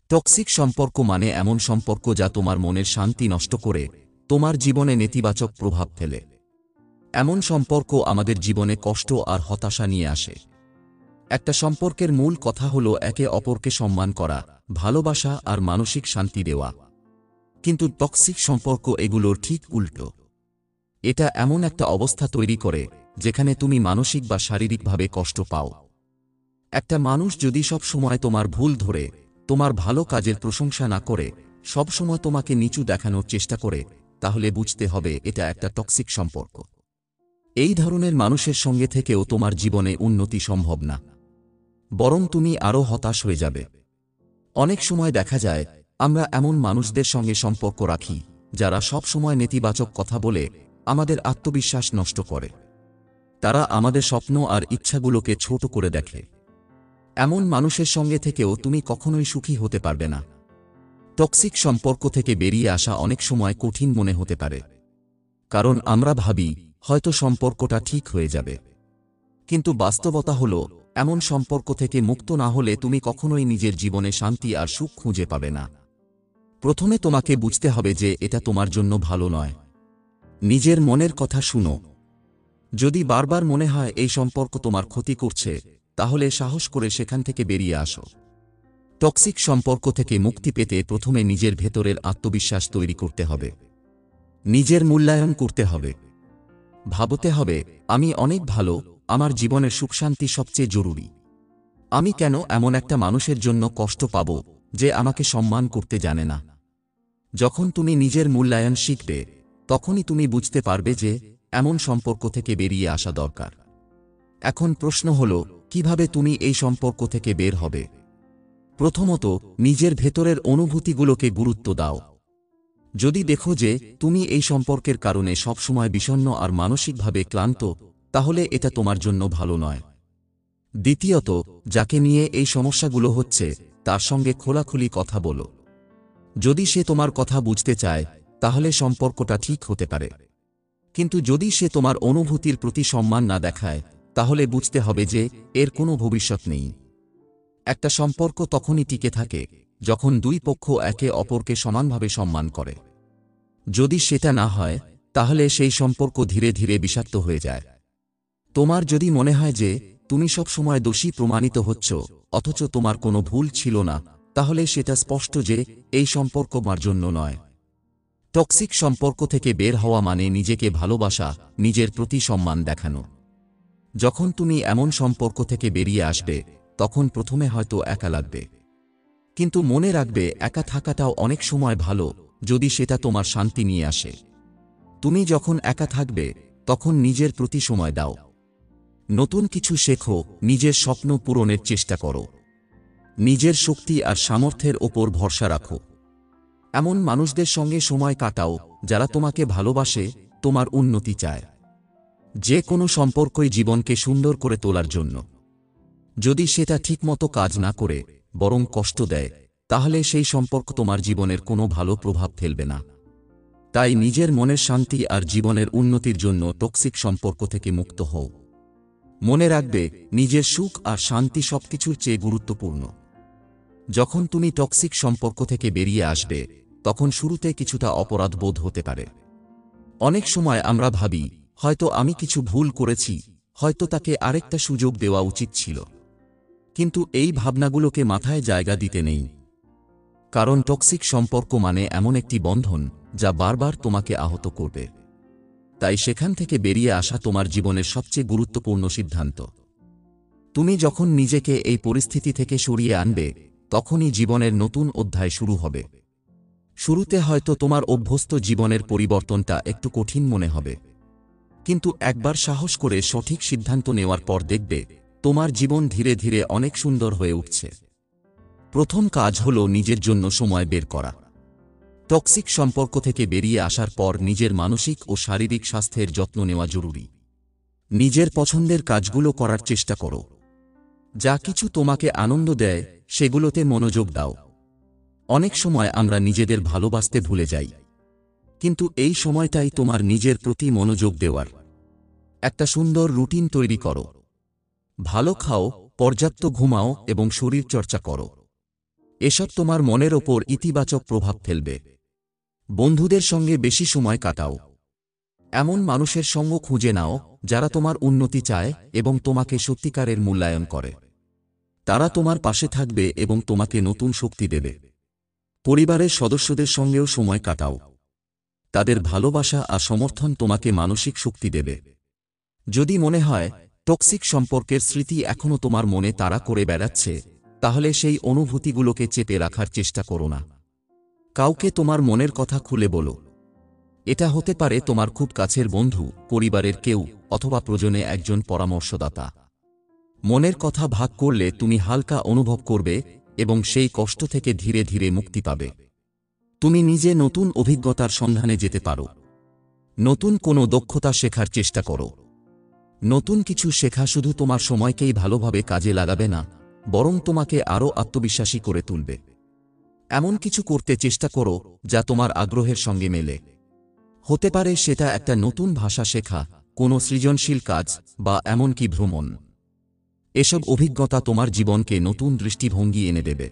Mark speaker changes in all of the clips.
Speaker 1: Toxic সম্পর্ক মানে এমন সম্পর্ক যা তোমার মনের শান্তি নষ্ট করে তোমার জীবনে নেতিবাচক প্রভাব ফেলে। এমন সম্পর্ক আমাদের জীবনে কষ্ট আর হতাশা নিয়ে আসে। একটা সম্পর্কের মূল কথা হলো একে অপরকে সম্মান করা, ভালোবাসা আর মানসিক শান্তি দেওয়া। কিন্তু টক্সিক সম্পর্ক এগুলোর ঠিক উল্টো। এটা এমন একটা অবস্থা তৈরি করে যেখানে তুমি মানসিক বা শারীরিকভাবে কষ্ট পাও। একটা মানুষ যদি সব সময় তোমার ভুল ধরে, তোমার ভালো কাজের প্রশংসা না করে, সব সময় তোমাকে নিচু দেখানোর চেষ্টা করে, তাহলে বুঝতে হবে এটা একটা টক্সিক সম্পর্ক। এই ধরনের মানুষের সঙ্গে থেকেও তোমার জীবনে উন্নতি সম্ভব না, বরং তুমি আরও হতাশ হয়ে যাবে। অনেক সময় দেখা যায় আমরা এমন মানুষদের সঙ্গে সম্পর্ক রাখি যারা সব সময় নেতিবাচক কথা বলে আমাদের আত্মবিশ্বাস নষ্ট করে। তারা আমাদের স্বপ্ন আর ইচ্ছাগুলোকে ছোট করে দেখে। এমন মানুষের সঙ্গে থেকেও তুমি কখনোই সুখী হতে পারবে না। টক্সিক সম্পর্ক থেকে বেরিয়ে আসা অনেক সময় কঠিন মনে হতে পারে, কারণ আমরা ভাবি হয়তো সম্পর্কটা ঠিক হয়ে যাবে। কিন্তু বাস্তবতা হলো এমন সম্পর্ক থেকে মুক্ত না হলে তুমি কখনোই নিজের জীবনে শান্তি আর সুখ খুঁজে পাবে না। প্রথমে তোমাকে বুঝতে হবে যে এটা তোমার জন্য ভালো নয়। নিজের মনের কথা শুনো। যদি বারবার মনে হয় এই সম্পর্ক তোমার ক্ষতি করছে, তাহলে সাহস করে সেখান থেকে বেরিয়ে আসো। টক্সিক সম্পর্ক থেকে মুক্তি পেতে প্রথমে নিজের ভেতরের আত্মবিশ্বাস তৈরি করতে হবে। নিজের মূল্যায়ন করতে হবে। ভাবতে হবে, আমি অনেক ভালো, আমার জীবনের সুখশান্তি সবচেয়ে জরুরি। আমি কেন এমন একটা মানুষের জন্য কষ্ট পাব যে আমাকে সম্মান করতে জানে না? যখন তুমি নিজের মূল্যায়ন শিখবে, তখনই তুমি বুঝতে পারবে যে এমন সম্পর্ক থেকে বেরিয়ে আসা দরকার। এখন প্রশ্ন হল, কিভাবে তুমি এই সম্পর্ক থেকে বের হবে? প্রথমত, নিজের ভেতরের অনুভূতিগুলোকে গুরুত্ব দাও। যদি দেখো যে তুমি এই সম্পর্কের কারণে সবসময় বিষণ্ণ আর মানসিকভাবে ক্লান্ত, তাহলে এটা তোমার জন্য ভালো নয়। দ্বিতীয়ত, যাকে নিয়ে এই সমস্যাগুলো হচ্ছে তার সঙ্গে খোলাখুলি কথা বলো। যদি সে তোমার কথা বুঝতে চায়, তাহলে সম্পর্কটা ঠিক হতে পারে। কিন্তু যদি সে তোমার অনুভূতির প্রতি সম্মান না দেখায়, তাহলে বুঝতে হবে যে এর কোনো ভবিষ্যৎ নেই। একটা সম্পর্ক তখনই টিকে থাকে যখন দুই পক্ষ একে অপরকে সমানভাবে সম্মান করে। যদি সেটা না হয়, তাহলে সেই সম্পর্ক ধীরে ধীরে বিষাক্ত হয়ে যায়। তোমার যদি মনে হয় যে তুমি সব সময় দোষী প্রমাণিত হচ্ছ, অথচ তোমার কোনো ভুল ছিল না, তাহলে সেটা স্পষ্ট যে এই সম্পর্ক তোমার জন্য নয়। টক্সিক সম্পর্ক থেকে বের হওয়া মানে নিজেকে ভালোবাসা, নিজের প্রতি সম্মান দেখানো। যখন তুমি এমন সম্পর্ক থেকে বেরিয়ে আসবে, তখন প্রথমে হয়তো একা লাগবে। কিন্তু মনে রাখবে, একা থাকাটাও অনেক সময় ভালো, যদি সেটা তোমার শান্তি নিয়ে আসে। তুমি যখন একা থাকবে, তখন নিজের প্রতি সময় দাও। নতুন কিছু শেখো, নিজের স্বপ্ন পূরণের চেষ্টা করো। নিজের শক্তি আর সামর্থ্যের ওপর ভরসা রাখো। এমন মানুষদের সঙ্গে সময় কাটাও যারা তোমাকে ভালোবাসে, তোমার উন্নতি চায়। যে কোনো সম্পর্কই জীবনকে সুন্দর করে তোলার জন্য। যদি সেটা ঠিকমতো কাজ না করে বরং কষ্ট দেয়, তাহলে সেই সম্পর্ক তোমার জীবনের কোনো ভালো প্রভাব ফেলবে না। তাই নিজের মনের শান্তি আর জীবনের উন্নতির জন্য টক্সিক সম্পর্ক থেকে মুক্ত হও। মনে রাখবে, নিজের সুখ আর শান্তি সবকিছুর চেয়ে গুরুত্বপূর্ণ। যখন তুমি টক্সিক সম্পর্ক থেকে বেরিয়ে আসবে, তখন শুরুতে কিছুটা অপরাধবোধ হতে পারে। অনেক সময় আমরা ভাবি, হয়তো আমি কিছু ভুল করেছি, হয়তো তাকে আরেকটা সুযোগ দেওয়া উচিত ছিল। কিন্তু এই ভাবনাগুলোকে মাথায় জায়গা দিতে নেই। কারণ টক্সিক সম্পর্ক মানে এমন একটি বন্ধন যা বারবার তোমাকে আহত করবে। তাই সেখান থেকে বেরিয়ে আসা তোমার জীবনের সবচেয়ে গুরুত্বপূর্ণ সিদ্ধান্ত। তুমি যখন নিজেকে এই পরিস্থিতি থেকে সরিয়ে আনবে, তখনই জীবনের নতুন অধ্যায় শুরু হবে। শুরুতে হয়তো তোমার অভ্যস্ত জীবনের পরিবর্তনটা একটু কঠিন মনে হবে, কিন্তু একবার সাহস করে সঠিক সিদ্ধান্ত নেওয়ার পর দেখবে তোমার জীবন ধীরে ধীরে অনেক সুন্দর হয়ে উঠছে। প্রথম কাজ হলো নিজের জন্য সময় বের করা। টক্সিক সম্পর্ক থেকে বেরিয়ে আসার পর নিজের মানসিক ও শারীরিক স্বাস্থ্যের যত্ন নেওয়া জরুরি। নিজের পছন্দের কাজগুলো করার চেষ্টা করো। যা কিছু তোমাকে আনন্দ দেয়, সেগুলোতে মনোযোগ দাও। অনেক সময় আমরা নিজেদের ভালোবাসতে ভুলে যাই, কিন্তু এই সময়টাই তোমার নিজের প্রতি মনোযোগ দেওয়ার। একটা সুন্দর রুটিন তৈরি করো। ভালো খাও, পর্যাপ্ত ঘুমাও এবং শরীর চর্চা করো। এসব তোমার মনের ওপর ইতিবাচক প্রভাব ফেলবে। বন্ধুদের সঙ্গে বেশি সময় কাটাও। এমন মানুষের সঙ্গ খুঁজে নাও যারা তোমার উন্নতি চায় এবং তোমাকে সত্যিকারের মূল্যায়ন করে। তারা তোমার পাশে থাকবে এবং তোমাকে নতুন শক্তি দেবে। পরিবারের সদস্যদের সঙ্গেও সময় কাটাও। তাদের ভালোবাসা আর সমর্থন তোমাকে মানসিক শক্তি দেবে। যদি মনে হয় টক্সিক সম্পর্কের স্মৃতি এখনও তোমার মনে তাড়া করে বেড়াচ্ছে, তাহলে সেই অনুভূতিগুলোকে চেপে রাখার চেষ্টা করো না। কাউকে তোমার মনের কথা খুলে বলো। এটা হতে পারে তোমার খুব কাছের বন্ধু, পরিবারের কেউ, অথবা প্রয়োজনে একজন পরামর্শদাতা। মনের কথা ভাগ করলে তুমি হালকা অনুভব করবে এবং সেই কষ্ট থেকে ধীরে ধীরে মুক্তি পাবে। তুমি নিজে নতুন অভিজ্ঞতার সন্ধানে যেতে পারো। নতুন কোনো দক্ষতা শেখার চেষ্টা করো। নতুন কিছু শেখা শুধু তোমার সময়কেই ভালোভাবে কাজে লাগাবে না, বরং তোমাকে আরও আত্মবিশ্বাসী করে তুলবে। এমন কিছু করতে চেষ্টা করো যা তোমার আগ্রহের সঙ্গে মেলে। হতে পারে সেটা একটা নতুন ভাষা শেখা, কোনো সৃজনশীল কাজ, বা এমনকি ভ্রমণ। এসব অভিজ্ঞতা তোমার জীবনকে নতুন দৃষ্টিভঙ্গি এনে দেবে।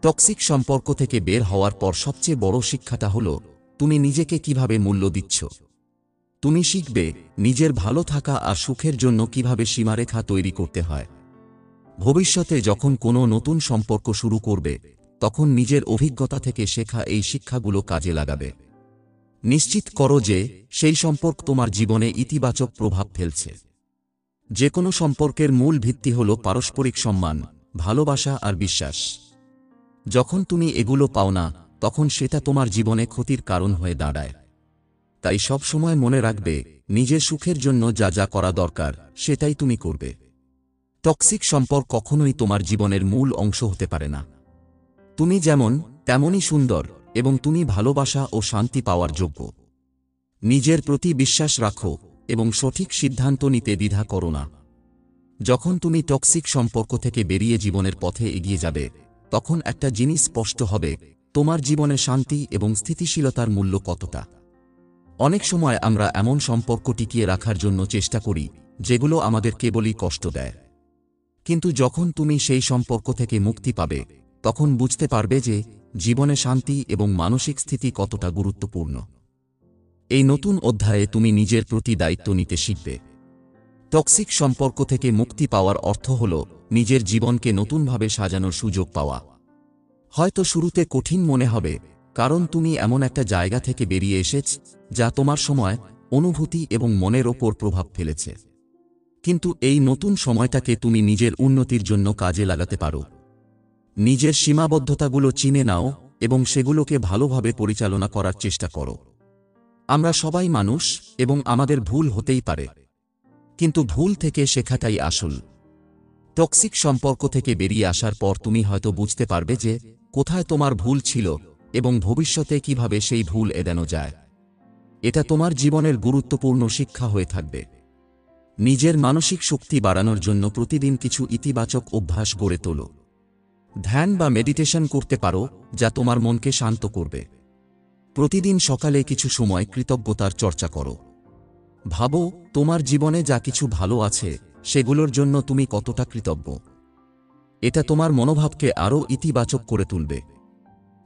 Speaker 1: টক্সিক সম্পর্ক থেকে বের হওয়ার পর সবচেয়ে বড় শিক্ষাটা হলো তুমি নিজেকে কিভাবে মূল্য দিচ্ছ। তুমি শিখবে নিজের ভালো থাকা আর সুখের জন্য কিভাবে সীমারেখা তৈরি করতে হয়। ভবিষ্যতে যখন কোনো নতুন সম্পর্ক শুরু করবে, তখন নিজের অভিজ্ঞতা থেকে শেখা এই শিক্ষাগুলো কাজে লাগাবে। নিশ্চিত করো যে সেই সম্পর্ক তোমার জীবনে ইতিবাচক প্রভাব ফেলছে। যে কোনো সম্পর্কের মূল ভিত্তি হল পারস্পরিক সম্মান, ভালোবাসা আর বিশ্বাস। যখন তুমি এগুলো পাও না, তখন সেটা তোমার জীবনে ক্ষতির কারণ হয়ে দাঁড়ায়। তাই সব সময় মনে রাখবে, নিজের সুখের জন্য যা যা করা দরকার সেটাই তুমি করবে। টক্সিক সম্পর্ক কখনোই তোমার জীবনের মূল অংশ হতে পারে না। তুমি যেমন তেমনই সুন্দর, এবং তুমি ভালোবাসা ও শান্তি পাওয়ার যোগ্য। নিজের প্রতি বিশ্বাস রাখো এবং সঠিক সিদ্ধান্ত নিতে দ্বিধা করো না। যখন তুমি টক্সিক সম্পর্ক থেকে বেরিয়ে জীবনের পথে এগিয়ে যাবে, তখন একটা জিনিস স্পষ্ট হবে, তোমার জীবনে শান্তি এবং স্থিতিশীলতার মূল্য কতটা। অনেক সময় আমরা এমন সম্পর্ক টিকিয়ে রাখার জন্য চেষ্টা করি যেগুলো আমাদের কেবলই কষ্ট দেয়। কিন্তু যখন তুমি সেই সম্পর্ক থেকে মুক্তি পাবে, তখন বুঝতে পারবে যে জীবনে শান্তি এবং মানসিক স্থিতি কতটা গুরুত্বপূর্ণ। এই নতুন অধ্যায়ে তুমি নিজের প্রতি দায়িত্ব নিতে শিখবে। টক্সিক সম্পর্ক থেকে মুক্তি পাওয়ার অর্থ হল নিজের জীবনকে নতুনভাবে সাজানোর সুযোগ পাওয়া। হয়তো শুরুতে কঠিন মনে হবে, কারণ তুমি এমন একটা জায়গা থেকে বেরিয়ে এসেছ যা তোমার সময়, অনুভূতি এবং মনের ওপর প্রভাব ফেলেছে। কিন্তু এই নতুন সময়টাকে তুমি নিজের উন্নতির জন্য কাজে লাগাতে পারো। নিজের সীমাবদ্ধতাগুলো চিনে নাও এবং সেগুলোকে ভালোভাবে পরিচালনা করার চেষ্টা করো। আমরা সবাই মানুষ এবং আমাদের ভুল হতেই পারে, কিন্তু ভুল থেকে শেখাটাই আসল। টক্সিক সম্পর্ক থেকে বেরিয়ে আসার পর তুমি হয়তো বুঝতে পারবে যে কোথায় তোমার ভুল ছিল এবং ভবিষ্যতে কিভাবে সেই ভুল এড়ানো যায়। এটা তোমার জীবনের গুরুত্বপূর্ণ শিক্ষা হয়ে থাকবে। নিজের মানসিক শক্তি বাড়ানোর জন্য প্রতিদিন কিছু ইতিবাচক অভ্যাস গড়ে তোলো। ধ্যান বা মেডিটেশন করতে পারো, যা তোমার মনকে শান্ত করবে। প্রতিদিন সকালে কিছু সময় কৃতজ্ঞতার চর্চা করো। ভাবো তোমার জীবনে যা কিছু ভালো আছে সেগুলোর জন্য তুমি কতটা কৃতজ্ঞ। এটা তোমার মনোভাবকে আরও ইতিবাচক করে তুলবে।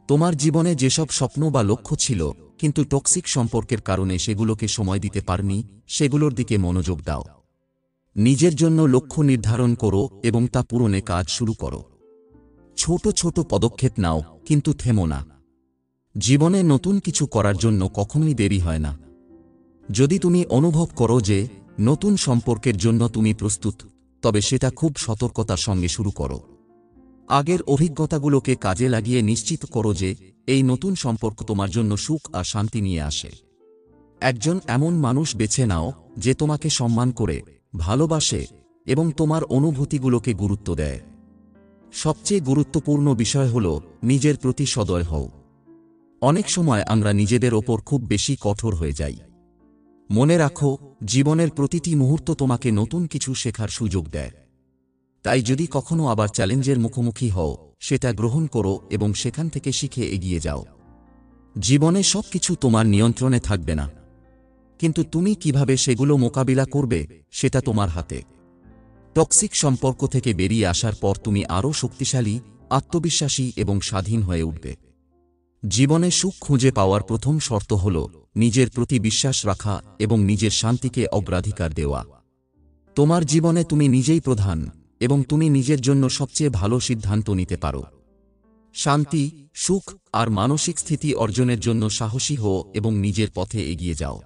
Speaker 1: তোমার জীবনে যেসব স্বপ্ন বা লক্ষ্য ছিল কিন্তু টক্সিক সম্পর্কের কারণে সেগুলোকে সময় দিতে পারনি, সেগুলোর দিকে মনোযোগ দাও। নিজের জন্য লক্ষ্য নির্ধারণ করো এবং তা পূরণে কাজ শুরু করো। ছোট ছোট পদক্ষেপ নাও, কিন্তু থেমো না। জীবনে নতুন কিছু করার জন্য কখনোই দেরি হয় না। যদি তুমি অনুভব করো যে নতুন সম্পর্কের জন্য তুমি প্রস্তুত, তবে সেটা খুব সতর্কতার সঙ্গে শুরু করো। আগের অভিজ্ঞতাগুলোকে কাজে লাগিয়ে নিশ্চিত করো যে এই নতুন সম্পর্ক তোমার জন্য সুখ আর শান্তি নিয়ে আসে। একজন এমন মানুষ বেছে নাও যে তোমাকে সম্মান করে, ভালোবাসে এবং তোমার অনুভূতিগুলোকে গুরুত্ব দেয়। সবচেয়ে গুরুত্বপূর্ণ বিষয় হল নিজের প্রতি সদয় হও। অনেক সময় আমরা নিজেদের ওপর খুব বেশি কঠোর হয়ে যাই। মনে রাখো, জীবনের প্রতিটি মুহূর্ত তোমাকে নতুন কিছু শেখার সুযোগ দেয়। তাই যদি কখনো আবার চ্যালেঞ্জের মুখোমুখি হও, সেটা গ্রহণ করো এবং সেখান থেকে শিখে এগিয়ে যাও। জীবনে সবকিছু তোমার নিয়ন্ত্রণে থাকবে না, কিন্তু তুমি কিভাবে সেগুলো মোকাবিলা করবে সেটা তোমার হাতে। টক্সিক সম্পর্ক থেকে বেরিয়ে আসার পর তুমি আরও শক্তিশালী, আত্মবিশ্বাসী এবং স্বাধীন হয়ে উঠবে। জীবনে সুখ খুঁজে পাওয়ার প্রথম শর্ত হল নিজের প্রতি বিশ্বাস রাখা এবং নিজের শান্তিকে অগ্রাধিকার দেওয়া। তোমার জীবনে তুমি নিজেই প্রধান এবং তুমি নিজের জন্য সবচেয়ে ভালো সিদ্ধান্ত নিতে পারো। শান্তি, সুখ আর মানসিক স্থিতি অর্জনের জন্য সাহসী হও এবং নিজের পথে এগিয়ে যাও।